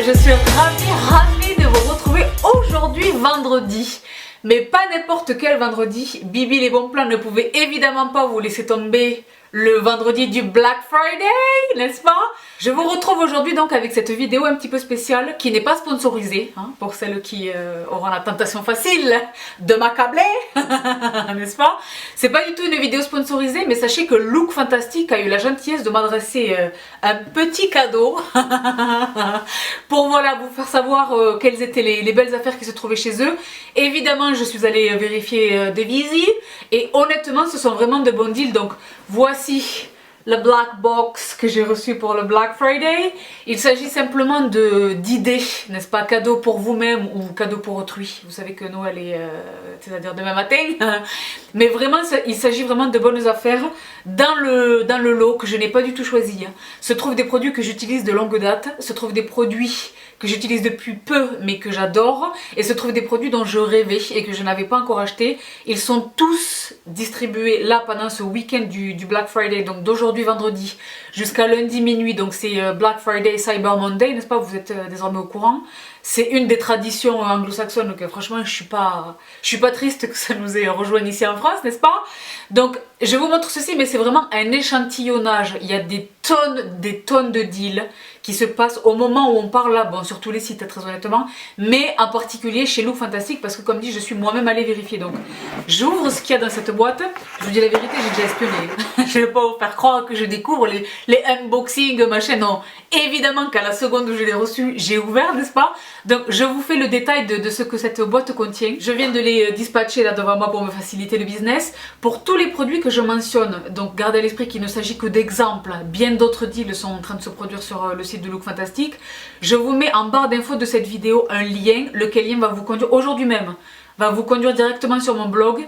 je suis ravie de vous retrouver aujourd'hui vendredi. Mais pas n'importe quel vendredi. Bibi les bons plans ne pouvait évidemment pas vous laisser tomber le vendredi du Black Friday, n'est-ce pas? Je vous retrouve aujourd'hui donc avec cette vidéo un petit peu spéciale qui n'est pas sponsorisée, hein, pour celles qui auront la tentation facile de m'accabler, n'est-ce pas? C'est pas du tout une vidéo sponsorisée, mais sachez que Look Fantastic a eu la gentillesse de m'adresser un petit cadeau pour voilà, vous faire savoir quelles étaient les belles affaires qui se trouvaient chez eux. Évidemment, je suis allée vérifier des visites et honnêtement, ce sont vraiment de bons deals. Donc voici la black box que j'ai reçue pour le Black Friday. Il s'agit simplement d'idées, n'est-ce pas, cadeau pour vous-même ou cadeau pour autrui. Vous savez que Noël est, c'est-à-dire demain matin. Mais vraiment, il s'agit vraiment de bonnes affaires. Dans le lot que je n'ai pas du tout choisi, hein, se trouvent des produits que j'utilise de longue date, se trouvent des produits que j'utilise depuis peu mais que j'adore, et se trouvent des produits dont je rêvais et que je n'avais pas encore acheté. Ils sont tous distribués là pendant ce week-end du Black Friday, donc d'aujourd'hui vendredi jusqu'à lundi minuit, donc c'est Black Friday Cyber Monday, n'est-ce pas? Vous êtes désormais au courant. C'est une des traditions anglo-saxonnes, donc franchement je suis pas triste que ça nous ait rejoint ici en France, n'est-ce pas? Donc je vous montre ceci, mais c'est vraiment un échantillonnage. Il y a des tonnes de deals qui se passent au moment où on parle là, bon sur tous les sites très honnêtement, mais en particulier chez Look Fantastic, parce que comme dit je suis moi-même allée vérifier. Donc j'ouvre ce qu'il y a dans cette boîte. Je vous dis la vérité, j'ai déjà espionné. Je ne vais pas vous faire croire que je découvre les unboxings machin, non. Évidemment qu'à la seconde où je l'ai reçu, j'ai ouvert, n'est-ce pas? Donc je vous fais le détail de ce que cette boîte contient. Je viens de les dispatcher là devant moi pour me faciliter le business. Pour tous les produits que je mentionne, donc gardez à l'esprit qu'il ne s'agit que d'exemples, bien d'autres deals sont en train de se produire sur le site de Look Fantastic. Je vous mets en barre d'infos de cette vidéo un lien, lequel lien va vous conduire aujourd'hui même, va vous conduire directement sur mon blog.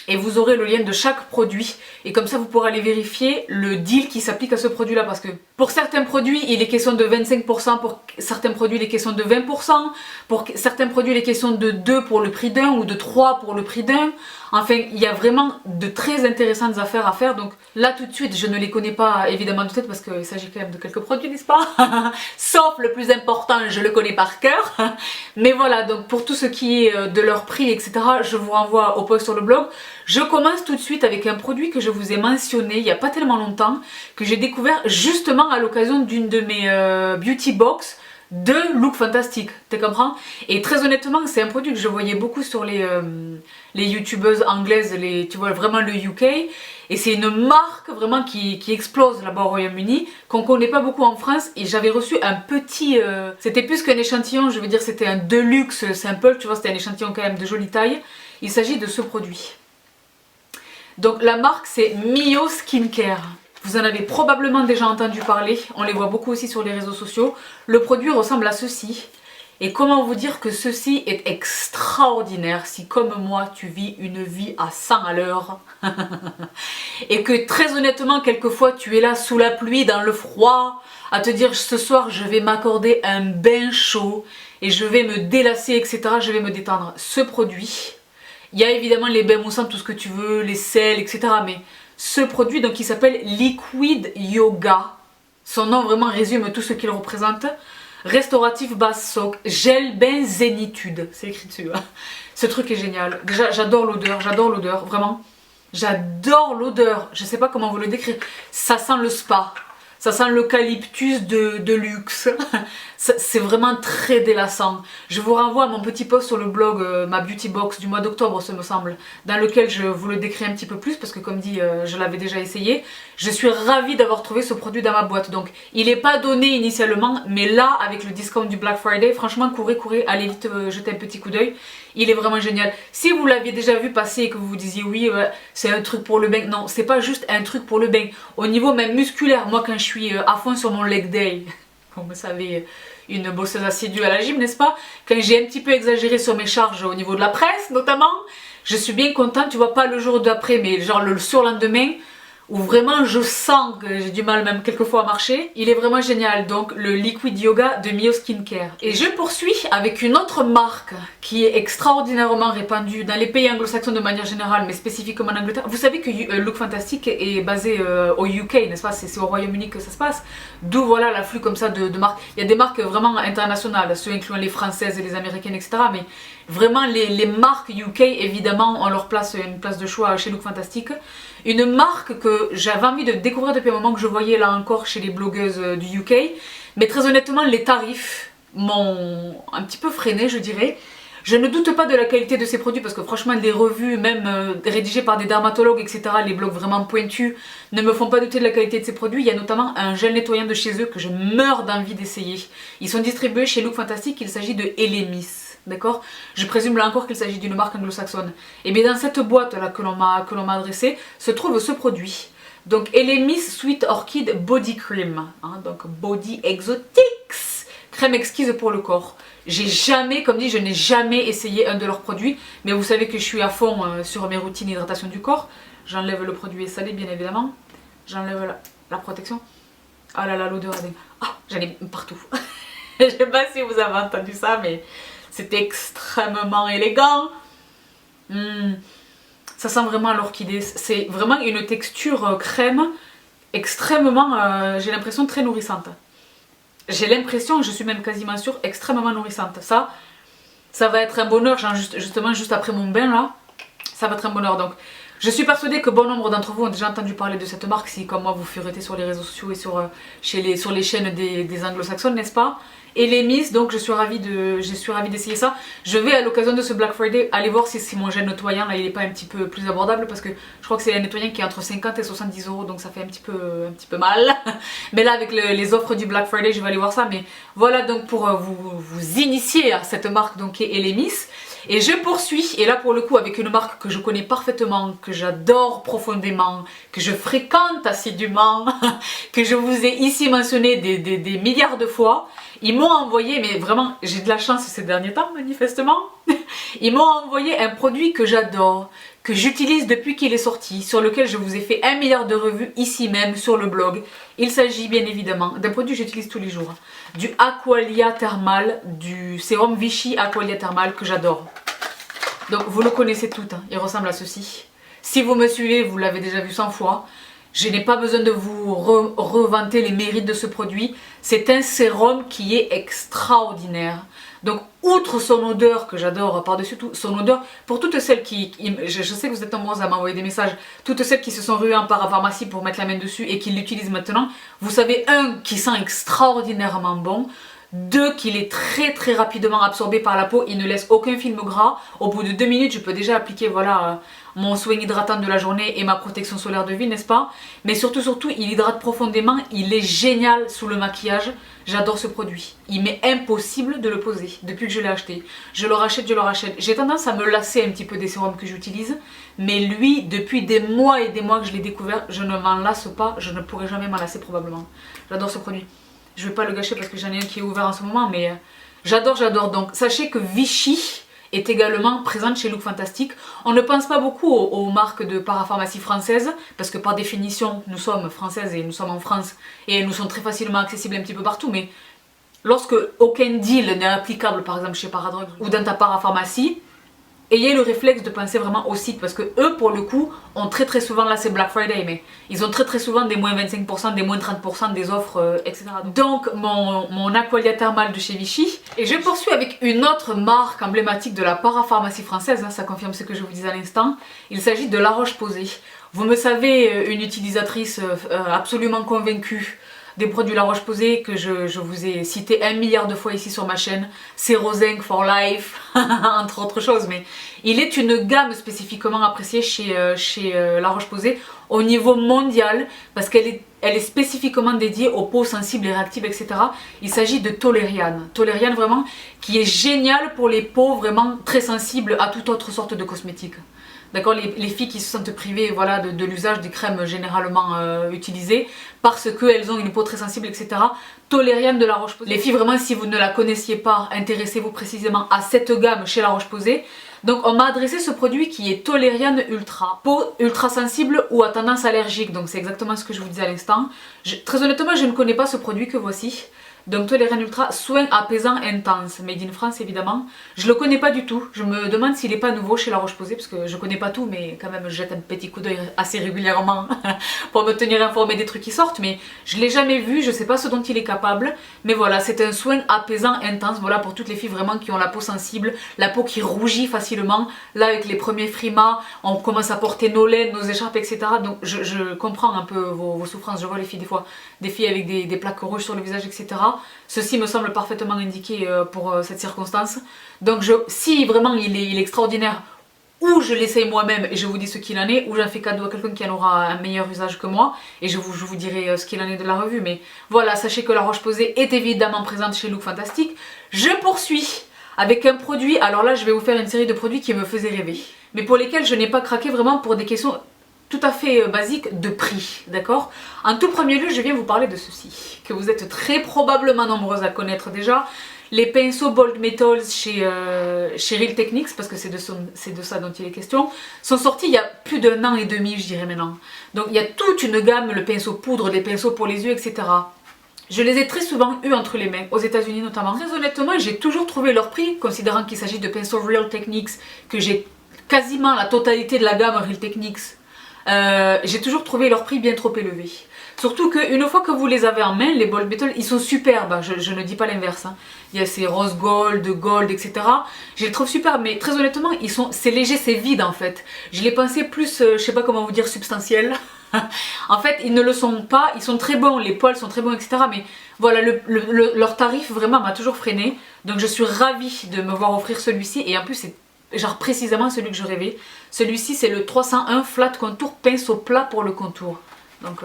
Et vous aurez le lien de chaque produit et comme ça vous pourrez aller vérifier le deal qui s'applique à ce produit là, parce que pour certains produits il est question de 25%, pour certains produits il est question de 20%, pour certains produits il est question de 2 pour le prix d'un ou de 3 pour le prix d'un. Enfin il y a vraiment de très intéressantes affaires à faire, donc là tout de suite je ne les connais pas évidemment de tête parce qu'il s'agit quand même de quelques produits, n'est-ce pas? Sauf le plus important, je le connais par cœur. Mais voilà, donc pour tout ce qui est de leur prix etc, je vous renvoie au post sur le blog. Je commence tout de suite avec un produit que je vous ai mentionné il n'y a pas tellement longtemps, que j'ai découvert justement à l'occasion d'une de mes beauty box de Look Fantastic, tu comprends? Et très honnêtement c'est un produit que je voyais beaucoup sur les youtubeuses anglaises, tu vois vraiment le UK, et c'est une marque vraiment qui explose là-bas au Royaume-Uni, qu'on connaît pas beaucoup en France, et j'avais reçu un petit, c'était plus qu'un échantillon, je veux dire c'était un deluxe simple, tu vois, c'était un échantillon quand même de jolie taille. Il s'agit de ce produit. Donc la marque c'est Mio Skincare. Vous en avez probablement déjà entendu parler, on les voit beaucoup aussi sur les réseaux sociaux. Le produit ressemble à ceci. Et comment vous dire que ceci est extraordinaire si comme moi tu vis une vie à 100 à l'heure et que très honnêtement quelquefois tu es là sous la pluie, dans le froid, à te dire ce soir je vais m'accorder un bain chaud et je vais me délasser etc, je vais me détendre. Ce produit, il y a évidemment les bains moussants, tout ce que tu veux, les sels etc, mais ce produit donc il s'appelle Liquid Yoga, son nom vraiment résume tout ce qu'il représente. Restauratif basse soak, gel bain zénitude, c'est écrit dessus. Hein. Ce truc est génial. Déjà j'adore l'odeur, vraiment. J'adore l'odeur, je sais pas comment vous le décrire. Ça sent le spa, ça sent l'eucalyptus de luxe. C'est vraiment très délassant. Je vous renvoie à mon petit post sur le blog, ma beauty box du mois d'octobre ce me semble, dans lequel je vous le décris un petit peu plus parce que comme dit je l'avais déjà essayé. Je suis ravie d'avoir trouvé ce produit dans ma boîte, donc il n'est pas donné initialement, mais là avec le discount du Black Friday, franchement courez, allez vite jeter un petit coup d'œil. Il est vraiment génial. Si vous l'aviez déjà vu passer et que vous vous disiez oui c'est un truc pour le bain, non c'est pas juste un truc pour le bain, au niveau même musculaire, moi quand je suis à fond sur mon leg day, comme vous savez, une bosseuse assidue à la gym, n'est-ce pas? Quand j'ai un petit peu exagéré sur mes charges au niveau de la presse notamment, je suis bien contente, tu vois, pas le jour d'après mais genre le surlendemain, où vraiment je sens que j'ai du mal même quelquefois à marcher. Il est vraiment génial, donc le Liquid Yoga de Mio Skincare. Et je poursuis avec une autre marque qui est extraordinairement répandue dans les pays anglo-saxons de manière générale, mais spécifiquement en Angleterre. Vous savez que Look Fantastic est basé au UK, n'est-ce pas? C'est au Royaume-Uni que ça se passe. D'où voilà l'afflux comme ça de marques. Il y a des marques vraiment internationales, ceux incluant les françaises et les américaines, etc. Mais vraiment les marques UK évidemment ont leur place, une place de choix chez Look Fantastic. Une marque que j'avais envie de découvrir depuis un moment, que je voyais là encore chez les blogueuses du UK. Mais très honnêtement les tarifs m'ont un petit peu freiné, je dirais. Je ne doute pas de la qualité de ces produits parce que franchement les revues, même rédigées par des dermatologues, etc., les blogs vraiment pointus, ne me font pas douter de la qualité de ces produits. Il y a notamment un gel nettoyant de chez eux que je meurs d'envie d'essayer. Ils sont distribués chez Look Fantastic, il s'agit de Elemis. D'accord? Je présume là encore qu'il s'agit d'une marque anglo-saxonne. Et bien dans cette boîte là que l'on m'a adressée se trouve ce produit. Donc Elemis Sweet Orchid Body Cream. Hein, donc Body Exotics. Crème exquise pour le corps. J'ai jamais, comme dit, je n'ai jamais essayé un de leurs produits. Mais vous savez que je suis à fond sur mes routines d'hydratation du corps. J'enlève le produit salé bien évidemment. J'enlève la protection. Ah là là, l'odeur. Ah, j'en ai partout. Je ne sais pas si vous avez entendu ça, mais... c'est extrêmement élégant. Ça sent vraiment l'orchidée. C'est vraiment une texture crème extrêmement, j'ai l'impression, très nourrissante. J'ai l'impression, je suis même quasiment sûre, extrêmement nourrissante. Ça va être un bonheur, genre justement juste après mon bain là. Ça va être un bonheur. Donc je suis persuadée que bon nombre d'entre vous ont déjà entendu parler de cette marque si comme moi vous furetez sur les réseaux sociaux et sur les chaînes des anglo-saxonnes, n'est-ce pas? Et les Miss, donc je suis ravie d'essayer ça. Je vais à l'occasion de ce Black Friday aller voir si mon gel nettoyant là il est pas un petit peu plus abordable parce que je crois que c'est un nettoyant qui est entre 50 et 70 € donc ça fait un petit peu mal. Mais là avec les offres du Black Friday je vais aller voir ça. Mais voilà donc pour vous initier à cette marque donc qui est Elemis. Et je poursuis, et là pour le coup avec une marque que je connais parfaitement, que j'adore profondément, que je fréquente assidûment, que je vous ai ici mentionné des milliards de fois. Ils m'ont envoyé, mais vraiment j'ai de la chance ces derniers temps manifestement, ils m'ont envoyé un produit que j'adore, que j'utilise depuis qu'il est sorti, sur lequel je vous ai fait 1 milliard de revues ici même sur le blog. Il s'agit bien évidemment d'un produit que j'utilise tous les jours, du Aqualia Thermal, du sérum Vichy Aqualia Thermal que j'adore. Donc vous le connaissez toutes, hein, il ressemble à ceci. Si vous me suivez, vous l'avez déjà vu 100 fois. Je n'ai pas besoin de vous revanter les mérites de ce produit. C'est un sérum qui est extraordinaire. Donc outre son odeur que j'adore par-dessus tout, son odeur, pour toutes celles qui... Je sais que vous êtes nombreuses à m'envoyer des messages, toutes celles qui se sont ruées en parapharmacie pour mettre la main dessus et qui l'utilisent maintenant, vous savez, un, qui sent extraordinairement bon, 2, qu'il est très rapidement absorbé par la peau, il ne laisse aucun film gras. Au bout de 2 minutes, je peux déjà appliquer voilà, mon soin hydratant de la journée et ma protection solaire de vie, n'est-ce pas? Mais surtout, il hydrate profondément, il est génial sous le maquillage. J'adore ce produit. Il m'est impossible de le poser depuis que je l'ai acheté. Je le rachète. J'ai tendance à me lasser un petit peu des sérums que j'utilise, mais lui, depuis des mois et des mois que je l'ai découvert, je ne m'en lasse pas, je ne pourrai jamais m'en lasser probablement. J'adore ce produit. Je ne vais pas le gâcher parce que j'en ai un qui est ouvert en ce moment, mais j'adore. Donc sachez que Vichy est également présente chez Look Fantastic. On ne pense pas beaucoup aux marques de parapharmacie françaises, parce que par définition, nous sommes françaises et nous sommes en France, et elles nous sont très facilement accessibles un petit peu partout, mais lorsque aucun deal n'est applicable, par exemple chez Paradrogue ou dans ta parapharmacie, ayez le réflexe de penser vraiment au site, parce que eux pour le coup ont très souvent, là c'est Black Friday, mais ils ont très souvent des moins 25%, des moins 30%, des offres, etc. Donc mon Aqualia Thermal de chez Vichy. Et je poursuis avec une autre marque emblématique de la parapharmacie française, hein, ça confirme ce que je vous disais à l'instant. Il s'agit de La Roche-Posay. Vous me savez, une utilisatrice absolument convaincue des produits La Roche-Posay que je vous ai cité 1 milliard de fois ici sur ma chaîne, Cerozinc for Life, entre autres choses, mais il est une gamme spécifiquement appréciée chez La Roche-Posay au niveau mondial, parce qu'elle est spécifiquement dédiée aux peaux sensibles et réactives, etc. Il s'agit de Toleriane. Toleriane vraiment, qui est génial pour les peaux vraiment très sensibles à toute autre sorte de cosmétiques. D'accord, les filles qui se sentent privées voilà, de l'usage des crèmes généralement utilisées parce qu'elles ont une peau très sensible, etc. Tolériane de La Roche-Posay. Les filles, vraiment, si vous ne la connaissiez pas, intéressez-vous précisément à cette gamme chez La Roche-Posay. Donc on m'a adressé ce produit qui est Tolériane Ultra. Peau ultra sensible ou à tendance allergique, donc c'est exactement ce que je vous disais à l'instant. Très honnêtement, je ne connais pas ce produit que voici. Donc Tolériane Ultra, soin apaisant intense, made in France évidemment. Je le connais pas du tout, je me demande s'il n'est pas nouveau chez La Roche-Posay, parce que je connais pas tout, mais quand même je jette un petit coup d'œil assez régulièrement pour me tenir informée des trucs qui sortent, mais je l'ai jamais vu, je sais pas ce dont il est capable, mais voilà, c'est un soin apaisant intense, voilà pour toutes les filles vraiment qui ont la peau sensible, la peau qui rougit facilement. Là avec les premiers frimas, on commence à porter nos laines, nos écharpes, etc. Donc je comprends un peu vos souffrances, je vois les filles des fois, des filles avec des plaques rouges sur le visage, etc. Ceci me semble parfaitement indiqué pour cette circonstance. Donc si vraiment il est extraordinaire, ou je l'essaye moi-même et je vous dis ce qu'il en est, ou j'en fais cadeau à quelqu'un qui en aura un meilleur usage que moi, et je vous dirai ce qu'il en est de la revue. Mais voilà, sachez que La Roche-Posay est évidemment présente chez Look Fantastic. Je poursuis avec un produit, alors là je vais vous faire une série de produits qui me faisaient rêver, mais pour lesquels je n'ai pas craqué vraiment pour des questions tout à fait basique de prix, d'accord? En tout premier lieu, je viens vous parler de ceci, que vous êtes très probablement nombreuses à connaître déjà, les pinceaux Bold Metals chez Real Techniques, parce que c'est de ça dont il est question, sont sortis il y a plus d'un an et demi, je dirais maintenant. Donc il y a toute une gamme, le pinceau poudre, des pinceaux pour les yeux, etc. Je les ai très souvent eu entre les mains, aux États-Unis notamment. Très honnêtement, j'ai toujours trouvé leur prix, considérant qu'il s'agit de pinceaux Real Techniques, que j'ai quasiment la totalité de la gamme Real Techniques. J'ai toujours trouvé leur prix bien trop élevé. Surtout qu'une fois que vous les avez en main, les Bold Metal, ils sont superbes, je ne dis pas l'inverse. Hein. Il y a ces rose gold, gold, etc. Je les trouve superbes, mais très honnêtement, c'est léger, c'est vide en fait. Je les pensais plus, je sais pas comment vous dire, substantiels. En fait, ils ne le sont pas, ils sont très bons, les poils sont très bons, etc. Mais voilà, leur tarif vraiment m'a toujours freiné. Donc je suis ravie de me voir offrir celui-ci, et en plus c'est genre précisément celui que je rêvais. Celui-ci c'est le 301 Flat Contour pinceau plat pour le contour. Donc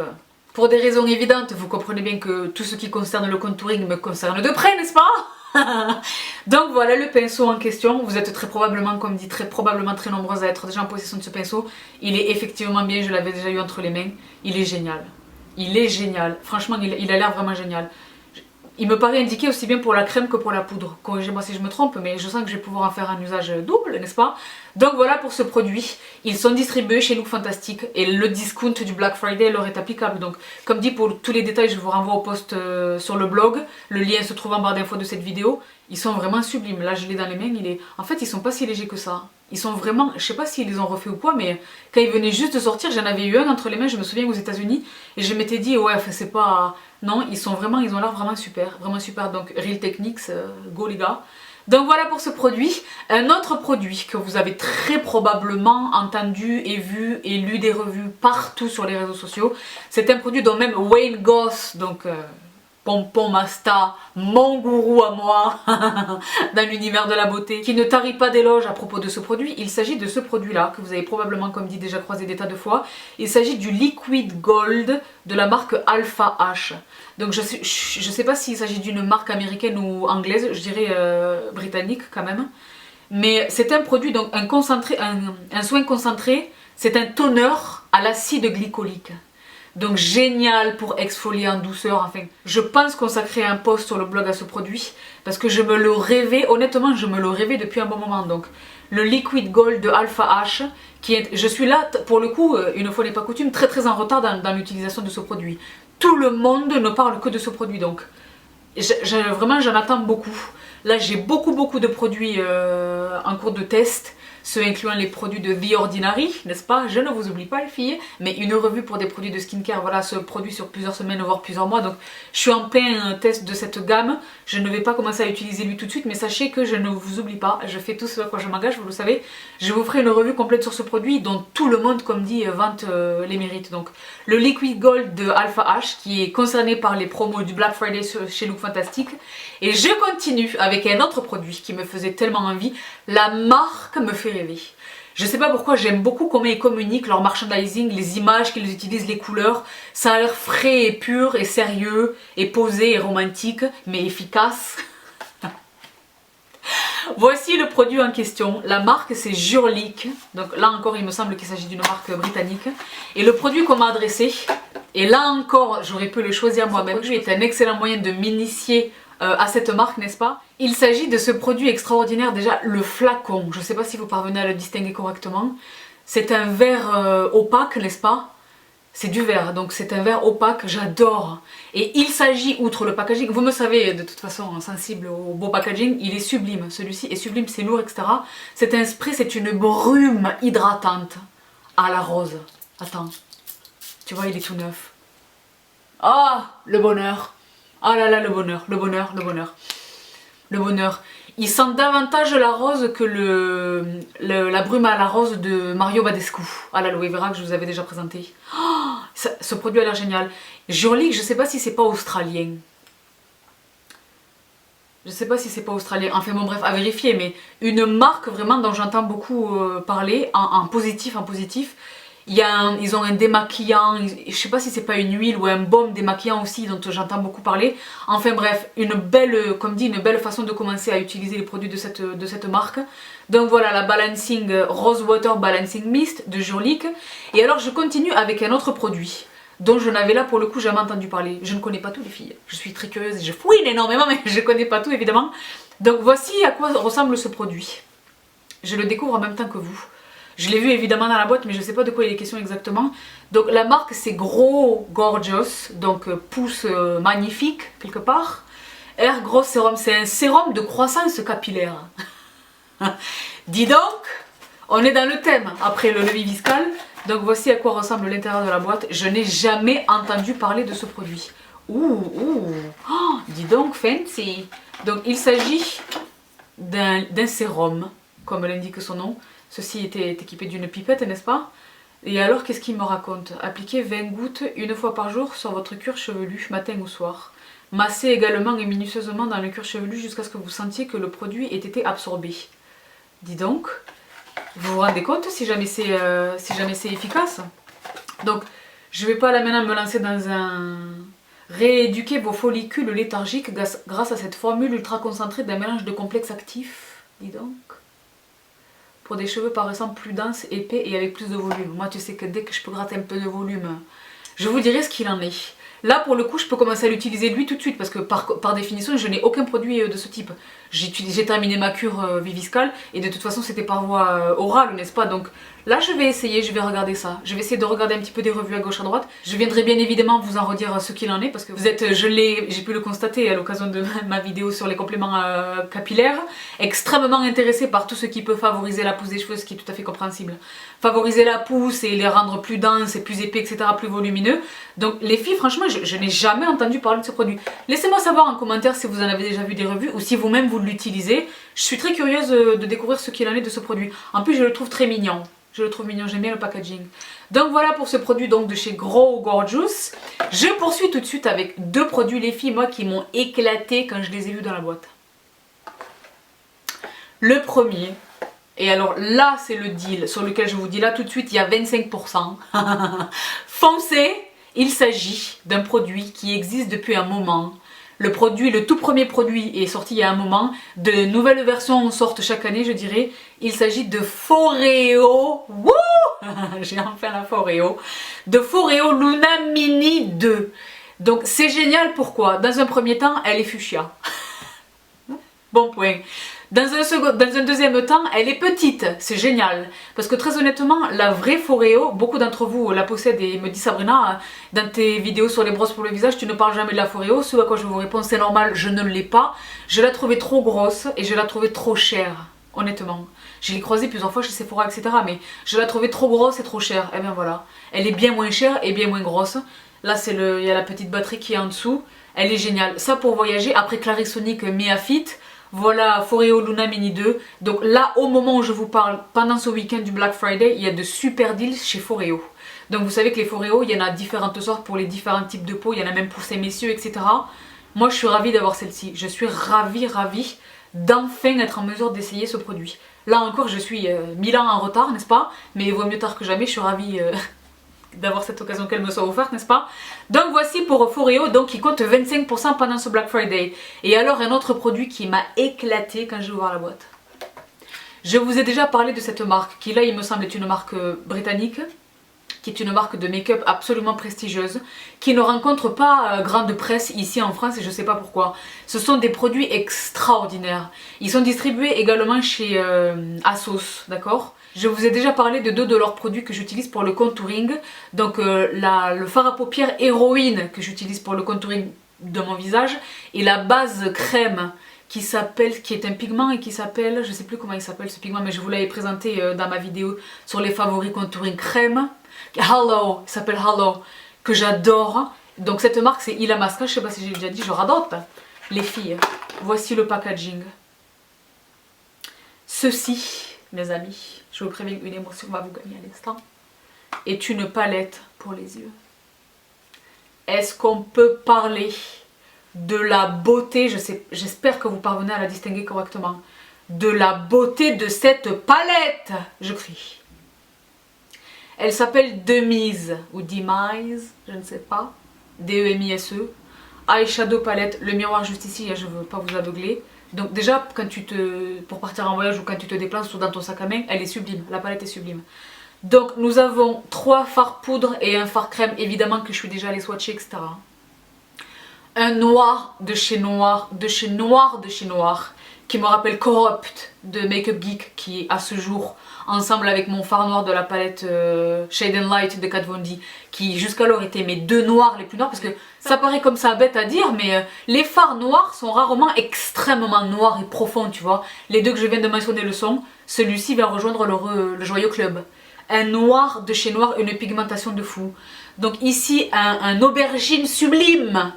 pour des raisons évidentes, vous comprenez bien que tout ce qui concerne le contouring me concerne de près, n'est-ce pas? Donc voilà le pinceau en question. Vous êtes très probablement, comme dit, très probablement très nombreuses à être déjà en possession de ce pinceau. Il est effectivement bien, je l'avais déjà eu entre les mains. Il est génial. Il est génial. Franchement, il a l'air vraiment génial. Il me paraît indiqué aussi bien pour la crème que pour la poudre. Corrigez-moi si je me trompe, mais je sens que je vais pouvoir en faire un usage double, n'est-ce pas? Donc voilà pour ce produit. Ils sont distribués chez Look Fantastic et le discount du Black Friday leur est applicable. Donc comme dit, pour tous les détails, je vous renvoie au post sur le blog. Le lien se trouve en barre d'infos de cette vidéo. Ils sont vraiment sublimes. Là, je l'ai dans les mains. En fait, ils sont pas si légers que ça. Ils sont vraiment, je sais pas s'ils les ont refait ou quoi, mais quand ils venaient juste de sortir, j'en avais eu un entre les mains, je me souviens aux États-Unis, et je m'étais dit, ouais, c'est pas. Non, ils ont l'air vraiment super, vraiment super. Donc, Real Techniques, go les gars. Donc voilà pour ce produit. Un autre produit que vous avez très probablement entendu et vu et lu des revues partout sur les réseaux sociaux. C'est un produit dont même Wayne Goss, donc Pompon Masta, mon gourou à moi, dans l'univers de la beauté, qui ne tarit pas d'éloges à propos de ce produit. Il s'agit de ce produit-là, que vous avez probablement, comme dit, déjà croisé des tas de fois. Il s'agit du Liquid Gold de la marque Alpha H. Donc je sais pas s'il s'agit d'une marque américaine ou anglaise, je dirais britannique quand même. Mais c'est un produit, donc un soin concentré, c'est un toner à l'acide glycolique. Donc génial pour exfolier en douceur, enfin je pense consacrer un post sur le blog à ce produit parce que je me le rêvais, honnêtement je me le rêvais depuis un bon moment. Donc le Liquid Gold de Alpha H, je suis là pour le coup, une fois n'est pas coutume, très en retard dans l'utilisation de ce produit. Tout le monde ne parle que de ce produit, donc vraiment j'en attends beaucoup. Là j'ai beaucoup de produits en cours de test, ceux incluant les produits de The Ordinary, n'est-ce pas? Je ne vous oublie pas les filles, mais une revue pour des produits de skincare, voilà, se produit sur plusieurs semaines voire plusieurs mois, donc je suis en plein test de cette gamme. Je ne vais pas commencer à utiliser lui tout de suite, mais sachez que je ne vous oublie pas, je fais tout ce à quoi je m'engage, vous le savez. Je vous ferai une revue complète sur ce produit dont tout le monde, comme dit, vante les mérites. Donc le Liquid Gold de Alpha H qui est concerné par les promos du Black Friday chez Look Fantastic. Et je continue avec un autre produit qui me faisait tellement envie. La marque me fait rêver. Je sais pas pourquoi, j'aime beaucoup comment ils communiquent leur merchandising, les images qu'ils utilisent, les couleurs. Ça a l'air frais et pur et sérieux et posé et romantique, mais efficace. Voici le produit en question. La marque c'est Jurlique. Donc là encore il me semble qu'il s'agit d'une marque britannique. Et le produit qu'on m'a adressé, et là encore j'aurais pu le choisir moi-même, est un excellent moyen de m'initier à cette marque, n'est-ce pas? Il s'agit de ce produit extraordinaire, déjà le flacon. Je ne sais pas si vous parvenez à le distinguer correctement. C'est un verre opaque, n'est-ce pas? C'est du verre, donc c'est un verre opaque, j'adore. Et il s'agit, outre le packaging, vous me savez de toute façon sensible au beau packaging, il est sublime. Celui-ci est sublime, c'est lourd, etc. C'est un spray, c'est une brume hydratante à la rose. Attends, tu vois, il est tout neuf. Ah, le bonheur. Ah là là, le bonheur, le bonheur, le bonheur. Le bonheur. Il sent davantage la rose que la brume à la rose de Mario Badescu à l'aloe vera que je vous avais déjà présenté. Oh, ce produit a l'air génial. Jurlique, je ne sais pas si c'est pas australien. Je ne sais pas si c'est pas australien. Enfin bon bref, à vérifier. Mais une marque vraiment dont j'entends beaucoup parler en positif, en positif. Ils ont un démaquillant, je ne sais pas si c'est pas une huile ou un baume démaquillant aussi dont j'entends beaucoup parler. Enfin bref, une belle, comme dit, une belle façon de commencer à utiliser les produits de cette marque. Donc voilà, la Balancing Rose Water Balancing Mist de Jurlique. Et alors je continue avec un autre produit dont je n'avais là pour le coup jamais entendu parler. Je ne connais pas tout les filles, je suis très curieuse et je fouine énormément mais je ne connais pas tout évidemment. Donc voici à quoi ressemble ce produit. Je le découvre en même temps que vous. Je l'ai vu évidemment dans la boîte mais je ne sais pas de quoi il est question exactement. Donc la marque c'est Grow Gorgeous, donc pouce magnifique quelque part. Air Grow Serum, c'est un sérum de croissance capillaire. Dis donc, on est dans le thème après le lever viscal. Donc voici à quoi ressemble l'intérieur de la boîte. Je n'ai jamais entendu parler de ce produit. Ouh, oh, dis donc fancy. Donc il s'agit d'un sérum, comme l'indique son nom. Ceci était équipé d'une pipette, n'est-ce pas? Et alors, qu'est-ce qu'il me raconte? Appliquez 20 gouttes une fois par jour sur votre cuir chevelu, matin ou soir. Massez également et minutieusement dans le cuir chevelu jusqu'à ce que vous sentiez que le produit ait été absorbé. Dis donc, vous vous rendez compte si jamais c'est efficace? Donc, je ne vais pas là maintenant me lancer dans un... Rééduquer vos follicules léthargiques grâce à cette formule ultra concentrée d'un mélange de complexes actifs. Dis donc. Pour des cheveux paraissant plus denses, épais et avec plus de volume. Moi tu sais que dès que je peux gratter un peu de volume, je vous dirai ce qu'il en est. Là pour le coup je peux commencer à l'utiliser lui tout de suite parce que par définition je n'ai aucun produit de ce type. J'ai terminé ma cure viviscale et de toute façon c'était par voie orale, n'est-ce pas? Donc là je vais essayer, je vais regarder ça. Je vais essayer de regarder un petit peu des revues à gauche à droite. Je viendrai bien évidemment vous en redire ce qu'il en est parce que vous êtes, j'ai pu le constater à l'occasion de ma vidéo sur les compléments capillaires, extrêmement intéressé par tout ce qui peut favoriser la pousse des cheveux, ce qui est tout à fait compréhensible. Favoriser la pousse et les rendre plus denses et plus épais, etc., plus volumineux. Donc les filles, franchement, je n'ai jamais entendu parler de ce produit. Laissez-moi savoir en commentaire si vous en avez déjà vu des revues ou si vous-même vous l'utilisez. Je suis très curieuse de découvrir ce qu'il en est de ce produit. En plus, je le trouve très mignon. Je le trouve mignon, j'aime bien le packaging. Donc voilà pour ce produit donc de chez Grow Gorgeous. Je poursuis tout de suite avec deux produits, les filles, moi, qui m'ont éclaté quand je les ai vus dans la boîte. Le premier, et alors là c'est le deal sur lequel je vous dis là tout de suite, il y a 25%. Foncez, il s'agit d'un produit qui existe depuis un moment. Le tout premier produit est sorti il y a un moment. De nouvelles versions sortent chaque année, je dirais. Il s'agit de Foreo. Wouh, j'ai enfin la Foreo. De Foreo Luna Mini 2. Donc c'est génial, pourquoi? Dans un premier temps, elle est fuchsia. Bon point. Dans un deuxième temps, elle est petite, c'est génial. Parce que très honnêtement, la vraie Foreo, beaucoup d'entre vous la possèdent et me dit Sabrina, dans tes vidéos sur les brosses pour le visage, tu ne parles jamais de la Foreo. Ce à quoi je vous réponds, c'est normal, je ne l'ai pas. Je la trouvais trop grosse et je la trouvais trop chère, honnêtement. Je l'ai croisée plusieurs fois chez Sephora, etc. Mais je la trouvais trop grosse et trop chère. Et bien voilà, elle est bien moins chère et bien moins grosse. Là, il y a la petite batterie qui est en dessous. Elle est géniale. Ça pour voyager, après Clarisonic Mia Fit. Voilà, Foreo Luna Mini 2. Donc là, au moment où je vous parle, pendant ce week-end du Black Friday, il y a de super deals chez Foreo. Donc vous savez que les Foreo, il y en a différentes sortes pour les différents types de peau. Il y en a même pour ces messieurs, etc. Moi, je suis ravie d'avoir celle-ci. Je suis ravie d'enfin être en mesure d'essayer ce produit. Là encore, je suis 1000 ans en retard, n'est-ce pas? Mais il vaut mieux tard que jamais. Je suis ravie d'avoir cette occasion qu'elle me soit offerte, n'est-ce pas? Donc voici pour Foreo, donc qui compte 25% pendant ce Black Friday. Et alors un autre produit qui m'a éclaté quand j'ai ouvert la boîte. Je vous ai déjà parlé de cette marque qui là il me semble est une marque britannique, qui est une marque de make-up absolument prestigieuse, qui ne rencontre pas grande presse ici en France et je ne sais pas pourquoi. Ce sont des produits extraordinaires. Ils sont distribués également chez ASOS, d'accord? Je vous ai déjà parlé de deux de leurs produits que j'utilise pour le contouring. Donc le fard à paupières héroïne que j'utilise pour le contouring de mon visage et la base crème qui est un pigment et qui s'appelle, je sais plus comment il s'appelle ce pigment mais je vous l'avais présenté dans ma vidéo sur les favoris contouring crème. Hello, il s'appelle Hello, que j'adore. Donc cette marque c'est Illamasqua, je sais pas si j'ai déjà dit, je radote. Les filles, voici le packaging. Ceci, mes amis, je vous préviens une émotion va vous gagner à l'instant, est une palette pour les yeux. Est-ce qu'on peut parler de la beauté, j'espère que vous parvenez à la distinguer correctement, de la beauté de cette palette, je crie. Elle s'appelle Demise ou Demise, je ne sais pas, D-E-M-I-S-E, eyeshadow palette, le miroir juste ici, je ne veux pas vous aveugler. Donc déjà, pour partir en voyage ou quand tu te déplaces ou dans ton sac à main, elle est sublime, la palette est sublime. Donc nous avons 3 fards poudre et un fard crème, évidemment que je suis déjà allée swatcher, etc. Un noir de chez noir, de chez noir, de chez noir, qui me rappelle Corrupt de Makeup Geek, qui à ce jour, ensemble avec mon fard noir de la palette Shade and Light de Kat Von D, qui jusqu'alors étaient mes 2 noirs les plus noirs, parce que ça paraît comme ça bête à dire, mais les fards noirs sont rarement extrêmement noirs et profonds, tu vois. Les deux que je viens de mentionner le sont, celui-ci va rejoindre le Joyeux Club. Un noir de chez noir, une pigmentation de fou. Donc ici, un aubergine sublime,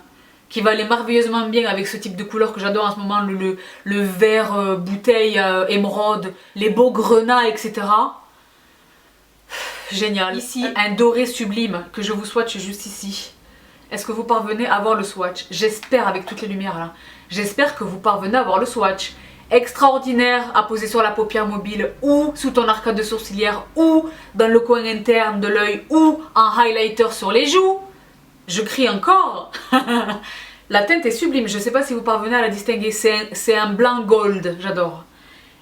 qui va aller merveilleusement bien avec ce type de couleur que j'adore en ce moment, le vert bouteille émeraude, les beaux grenats, etc. Génial. Ici, un doré sublime que je vous swatch juste ici. Est-ce que vous parvenez à voir le swatch? J'espère avec toutes les lumières là. J'espère que vous parvenez à voir le swatch. Extraordinaire à poser sur la paupière mobile ou sous ton arcade de sourcilière ou dans le coin interne de l'œil ou en highlighter sur les joues. Je crie encore. La teinte est sublime, je ne sais pas si vous parvenez à la distinguer, c'est un blanc gold, j'adore.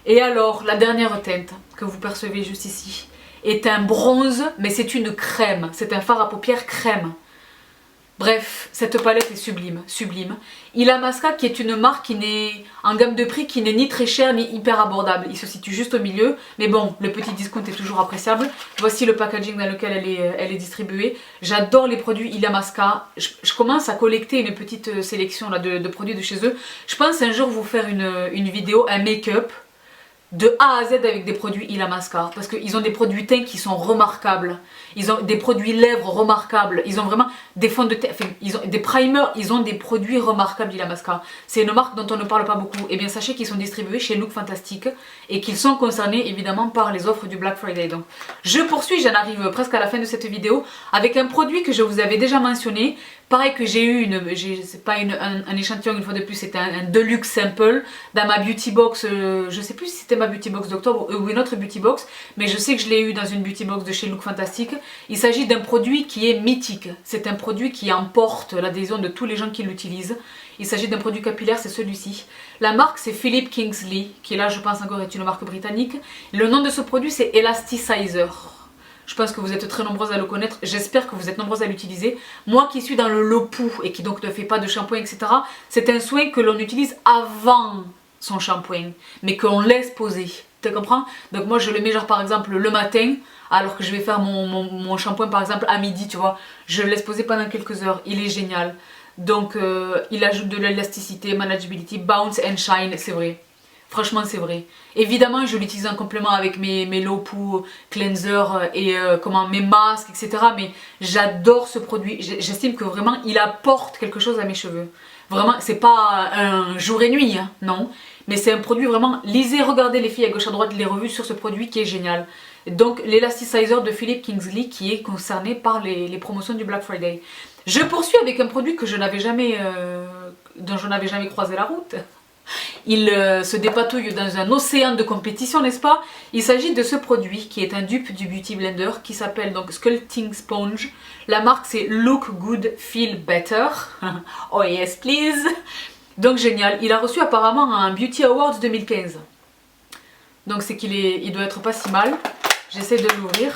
Et alors, la dernière teinte que vous percevez juste ici est un bronze, mais c'est une crème, c'est un fard à paupières crème. Bref, cette palette est sublime, sublime. Illamasqua qui est une marque qui n'est en gamme de prix qui n'est ni très chère ni hyper abordable. Il se situe juste au milieu, mais bon, le petit discount est toujours appréciable. Voici le packaging dans lequel elle est distribuée. J'adore les produits Illamasqua. Je commence à collecter une petite sélection là, de produits de chez eux. Je pense un jour vous faire une vidéo, un make-up de A à Z avec des produits Illamasqua parce qu'ils ont des produits teint qui sont remarquables, ils ont des produits lèvres remarquables, ils ont vraiment des fonds de teint, enfin, ils ont des primers, ils ont des produits remarquables Illamasqua. C'est une marque dont on ne parle pas beaucoup. Et bien sachez qu'ils sont distribués chez Look Fantastic et qu'ils sont concernés évidemment par les offres du Black Friday. Donc je poursuis, j'en arrive presque à la fin de cette vidéo avec un produit que je vous avais déjà mentionné. Pareil que j'ai eu, c'est pas un échantillon une fois de plus, c'était un deluxe sample dans ma beauty box, je sais plus si c'était ma beauty box d'octobre ou une autre beauty box, mais je sais que je l'ai eu dans une beauty box de chez Look Fantastic. Il s'agit d'un produit qui est mythique, c'est un produit qui emporte l'adhésion de tous les gens qui l'utilisent. Il s'agit d'un produit capillaire, c'est celui-ci. La marque c'est Philip Kingsley, qui là je pense encore est une marque britannique. Le nom de ce produit c'est Elasticizer. Je pense que vous êtes très nombreuses à le connaître, j'espère que vous êtes nombreuses à l'utiliser. Moi qui suis dans le low poo et qui donc ne fait pas de shampoing, etc., c'est un soin que l'on utilise avant son shampoing, mais qu'on laisse poser. Tu comprends? Donc moi je le mets genre par exemple le matin, alors que je vais faire mon shampoing par exemple à midi, tu vois. Je le laisse poser pendant quelques heures, il est génial. Donc il ajoute de l'élasticité, manageability, bounce and shine, c'est vrai. Franchement c'est vrai. Évidemment je l'utilise en complément avec mes low poo cleanser et mes masques, etc. Mais j'adore ce produit. J'estime que vraiment il apporte quelque chose à mes cheveux. Vraiment c'est pas un jour et nuit, hein, non. Mais c'est un produit vraiment, lisez, regardez les filles à gauche à droite les revues sur ce produit qui est génial. Donc l'Elasticizer de Philip Kingsley qui est concerné par les promotions du Black Friday. Je poursuis avec un produit que dont je n'avais jamais croisé la route. Il se dépatouille dans un océan de compétition, n'est-ce pas? Il s'agit de ce produit qui est un dupe du Beauty Blender qui s'appelle donc Sculpting Sponge. La marque c'est Look Good Feel Better. Oh yes please. Donc génial, il a reçu apparemment un Beauty Awards 2015. Donc c'est il doit être pas si mal. J'essaie de l'ouvrir.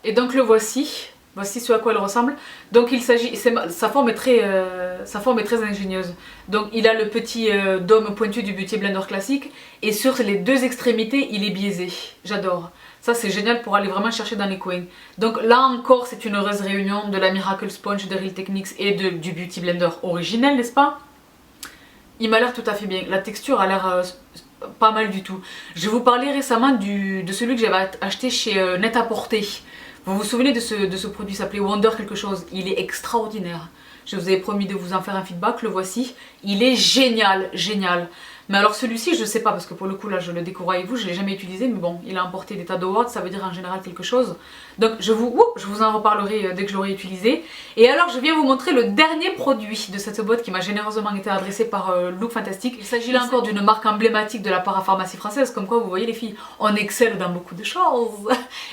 Et donc le voici. Voici ce à quoi il ressemble. Donc il s'agit, sa forme est très ingénieuse. Donc il a le petit dôme pointu du Beauty Blender classique. Et sur les deux extrémités, il est biaisé. J'adore. Ça c'est génial pour aller vraiment chercher dans les coins. Donc là encore, c'est une heureuse réunion de la Miracle Sponge de Real Techniques et du Beauty Blender originel, n'est-ce pas? Il m'a l'air tout à fait bien. La texture a l'air pas mal du tout. Je vous parlais récemment de celui que j'avais acheté chez Net-à-Porter. Vous vous souvenez de ce produit, s'appelait Wonder quelque chose. Il est extraordinaire. Je vous avais promis de vous en faire un feedback, le voici. Il est génial, génial. Mais alors celui-ci, je ne sais pas, parce que pour le coup là je le découvre avec vous, je ne l'ai jamais utilisé, mais bon, il a emporté des tas d'awards, ça veut dire en général quelque chose. Donc je vous en reparlerai dès que je l'aurai utilisé. Et alors je viens vous montrer le dernier produit de cette boîte qui m'a généreusement été adressé par Look Fantastic. Il s'agit là encore d'une marque emblématique de la parapharmacie française, comme quoi vous voyez les filles, on excelle dans beaucoup de choses.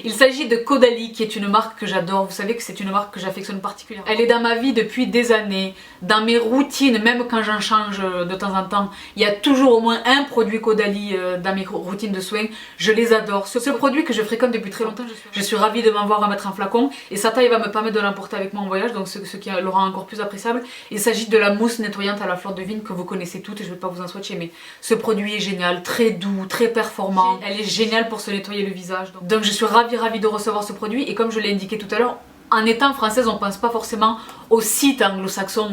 Il s'agit de Caudalie, qui est une marque que j'adore, vous savez que c'est une marque que j'affectionne particulièrement. Elle est dans ma vie depuis des années, dans mes routines, même quand j'en change de temps en temps, il y a toujours au moins un produit Caudalie dans mes routines de soins. Je les adore. Ce produit que je fréquente depuis très longtemps, je suis ravie de m'en voir remettre un flacon et sa taille va me permettre de l'emporter avec moi en voyage, donc ce qui le rend encore plus appréciable. Il s'agit de la mousse nettoyante à la fleur de vigne que vous connaissez toutes et je ne vais pas vous en swatcher, mais ce produit est génial, très doux, très performant. Elle est géniale pour se nettoyer le visage. Donc je suis ravie de recevoir ce produit et comme je l'ai indiqué tout à l'heure, en étant française, on ne pense pas forcément aux sites anglo-saxons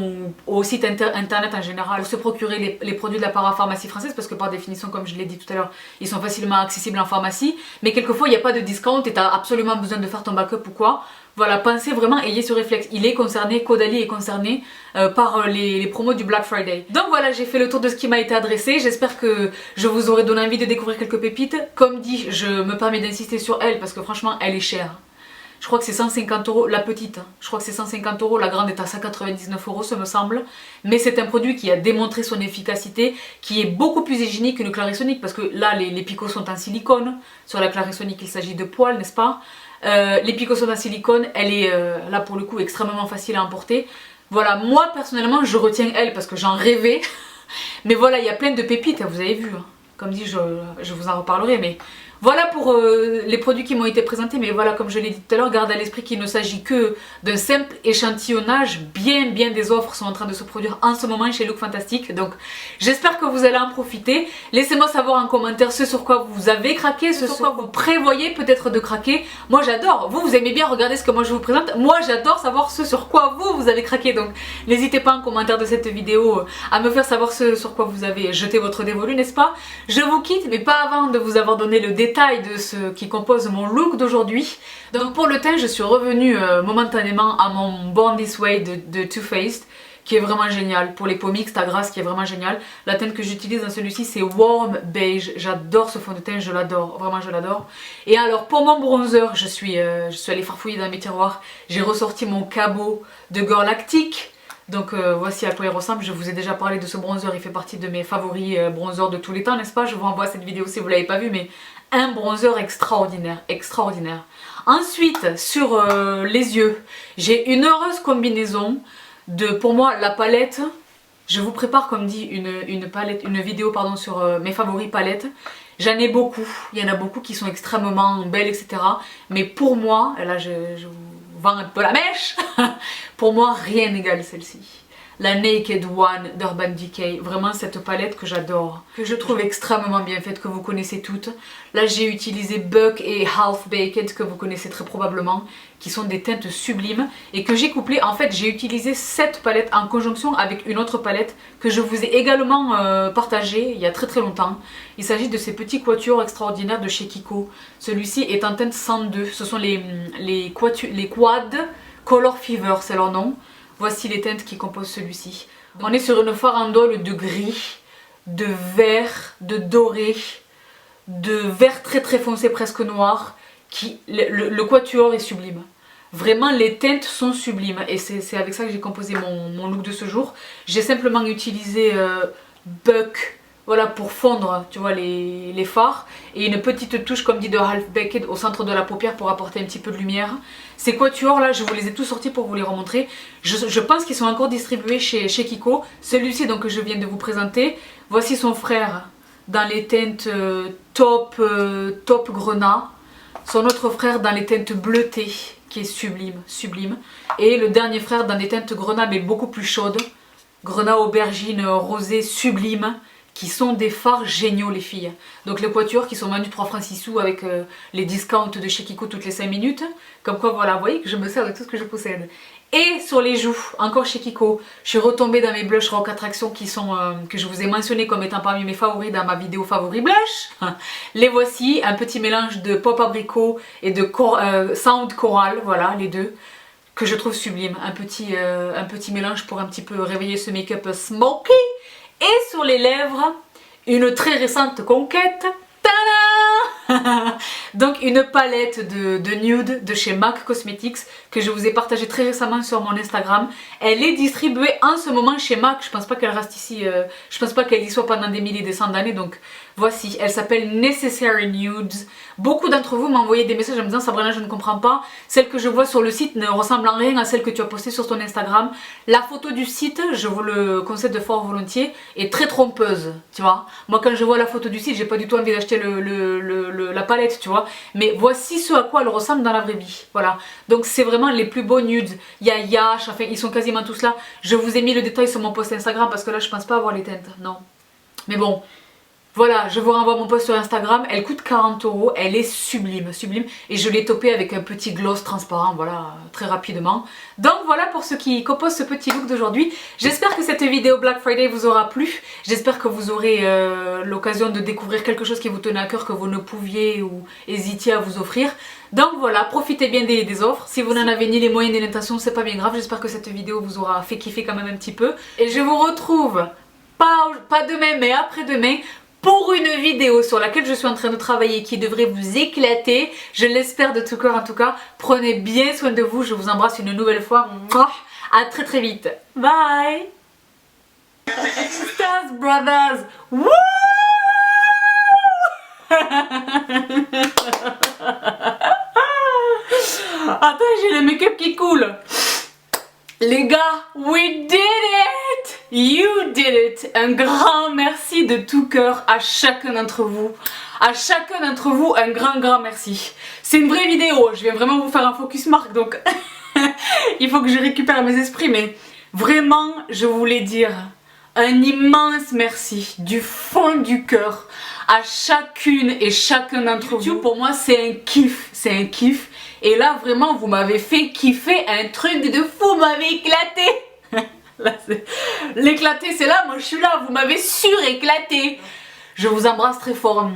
ou aux sites internet en général pour se procurer les produits de la parapharmacie française parce que par définition, comme je l'ai dit tout à l'heure, ils sont facilement accessibles en pharmacie. Mais quelquefois, il n'y a pas de discount et tu as absolument besoin de faire ton backup ou quoi. Voilà, pensez vraiment, ayez ce réflexe. Il est concerné, Caudalie est concerné par les promos du Black Friday. Donc voilà, j'ai fait le tour de ce qui m'a été adressé. J'espère que je vous aurai donné envie de découvrir quelques pépites. Comme dit, je me permets d'insister sur elle parce que franchement, elle est chère. Je crois que c'est 150 €, la petite, je crois que c'est 150 €, la grande est à 199 €, ça me semble. Mais c'est un produit qui a démontré son efficacité, qui est beaucoup plus hygiénique qu'une Clarisonic, parce que là, les picots sont en silicone. Sur la Clarisonic, il s'agit de poils, n'est-ce pas? Les picots sont en silicone, elle est là pour le coup extrêmement facile à emporter. Voilà, moi personnellement, je retiens elle parce que j'en rêvais. Mais voilà, il y a plein de pépites, vous avez vu. Hein. Comme dit, je vous en reparlerai, mais... Voilà pour les produits qui m'ont été présentés, mais voilà, comme je l'ai dit tout à l'heure, garde à l'esprit qu'il ne s'agit que d'un simple échantillonnage. Bien des offres sont en train de se produire en ce moment chez Look Fantastic, donc j'espère que vous allez en profiter. Laissez-moi savoir en commentaire ce sur quoi vous avez craqué, ce sur quoi vous prévoyez peut-être de craquer. Moi j'adore, vous aimez bien regarder ce que moi je vous présente, moi j'adore savoir ce sur quoi vous avez craqué, donc n'hésitez pas en commentaire de cette vidéo à me faire savoir ce sur quoi vous avez jeté votre dévolu, n'est-ce pas? Je vous quitte, mais pas avant de vous avoir donné le détail de ce qui compose mon look d'aujourd'hui. Donc pour le teint, je suis revenue momentanément à mon Born This Way de Too Faced, qui est vraiment génial. Pour les peaux mixtes à grasse, qui est vraiment génial. La teinte que j'utilise dans celui-ci, c'est Warm Beige. J'adore ce fond de teint, je l'adore, vraiment je l'adore. Et alors pour mon bronzer, je suis allée farfouiller dans mes tiroirs. J'ai ressorti mon cabot de Girl Lactic. Donc voici à quoi il ressemble, je vous ai déjà parlé de ce bronzer, il fait partie de mes favoris bronzers de tous les temps, n'est-ce pas? Je vous renvoie à cette vidéo si vous ne l'avez pas vu, mais un bronzer extraordinaire, extraordinaire. Ensuite, sur les yeux, j'ai une heureuse combinaison de, pour moi, la palette. Je vous prépare, comme dit, une vidéo pardon, sur mes favoris palettes. J'en ai beaucoup, il y en a beaucoup qui sont extrêmement belles, etc. Mais pour moi, et là je vous vends un peu la mèche, pour moi rien n'égale celle-ci. La Naked One d'Urban Decay, vraiment cette palette que j'adore, que je trouve extrêmement bien faite, que vous connaissez toutes. Là j'ai utilisé Buck et Half Baked, que vous connaissez très probablement, qui sont des teintes sublimes et que j'ai couplé. En fait j'ai utilisé cette palette en conjonction avec une autre palette que je vous ai également partagée il y a très longtemps. Il s'agit de ces petits quatuors extraordinaires de chez Kiko. Celui-ci est en teinte 102, ce sont les Quad Color Fever, c'est leur nom. Voici les teintes qui composent celui-ci. On est sur une farandole de gris, de vert, de doré, de vert très foncé, presque noir. Le quatuor est sublime. Vraiment les teintes sont sublimes et c'est avec ça que j'ai composé mon look de ce jour. J'ai simplement utilisé Buck, voilà, pour fondre, tu vois, les fards, et une petite touche comme dit de Half Baked au centre de la paupière pour apporter un petit peu de lumière. Ces quatuors là, je vous les ai tous sortis pour vous les remontrer. Je pense qu'ils sont encore distribués chez Kiko. Celui-ci donc que je viens de vous présenter, voici son frère dans les teintes top grenat. Son autre frère dans les teintes bleutées, qui est sublime, sublime. Et le dernier frère dans des teintes grenat mais beaucoup plus chaudes. Grenat aubergine rosé sublime, qui sont des fards géniaux les filles. Donc les quatuors qui sont vendus 3 francs 6 sous avec les discounts de chez Kiko toutes les 5 minutes. Comme quoi voilà, vous voyez que je me sers de tout ce que je possède. Et sur les joues, encore chez Kiko, je suis retombée dans mes blushs Rock Attraction qui sont, que je vous ai mentionné comme étant parmi mes favoris dans ma vidéo favori blush. Les voici, un petit mélange de pop abricot et de sound coral, voilà les deux, que je trouve sublime. Un petit mélange pour un petit peu réveiller ce make-up smoky. Et sur les lèvres, une très récente conquête. Tada! Donc une palette de nude de chez MAC Cosmetics que je vous ai partagé très récemment sur mon Instagram. Elle est distribuée en ce moment chez MAC. Je pense pas qu'elle reste ici, je pense pas qu'elle y soit pendant des milliers et des cents d'années. Donc voici, elle s'appelle Necessary Nudes. Beaucoup d'entre vous m'ont envoyé des messages en me disant Sabrina, je ne comprends pas. Celle que je vois sur le site ne ressemble en rien à celle que tu as postée sur ton Instagram. La photo du site, je vous le conseille de fort volontiers, est très trompeuse, tu vois. Moi quand je vois la photo du site, j'ai pas du tout envie d'acheter la palette, tu vois. Mais voici ce à quoi elle ressemble dans la vraie vie, voilà. Donc c'est vraiment les plus beaux nudes. Il y a Yash, enfin ils sont quasiment tous là. Je vous ai mis le détail sur mon post Instagram parce que là je pense pas avoir les teintes, non. Mais bon, voilà, je vous renvoie mon post sur Instagram, elle coûte 40 €, elle est sublime, sublime. Et je l'ai topée avec un petit gloss transparent, voilà, très rapidement. Donc voilà pour ceux qui composent ce petit look d'aujourd'hui. J'espère que cette vidéo Black Friday vous aura plu. J'espère que vous aurez l'occasion de découvrir quelque chose qui vous tenait à cœur, que vous ne pouviez ou hésitiez à vous offrir. Donc voilà, profitez bien des offres. Si vous n'en avez ni les moyens ni l'intention, c'est pas bien grave. J'espère que cette vidéo vous aura fait kiffer quand même un petit peu. Et je vous retrouve, pas demain mais après-demain, pour une vidéo sur laquelle je suis en train de travailler qui devrait vous éclater. Je l'espère de tout cœur en tout cas. Prenez bien soin de vous. Je vous embrasse une nouvelle fois. À très très vite. Bye. Stars Brothers. Woo! Attends, j'ai le make-up qui coule. Les gars, we did it! You did it! Un grand merci de tout cœur à chacun d'entre vous. À chacun d'entre vous, un grand merci. C'est une vraie vidéo, je viens vraiment vous faire un focus marque, donc il faut que je récupère mes esprits, mais vraiment, je voulais dire un immense merci du fond du cœur à chacune et chacun d'entre vous. Pour moi, c'est un kiff, c'est un kiff. Et là, vraiment, vous m'avez fait kiffer un truc de fou, vous m'avez éclaté. L'éclaté, c'est là, moi je suis là, vous m'avez suréclaté. Je vous embrasse très fort.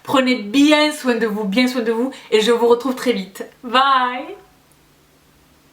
Prenez bien soin de vous, et je vous retrouve très vite. Bye.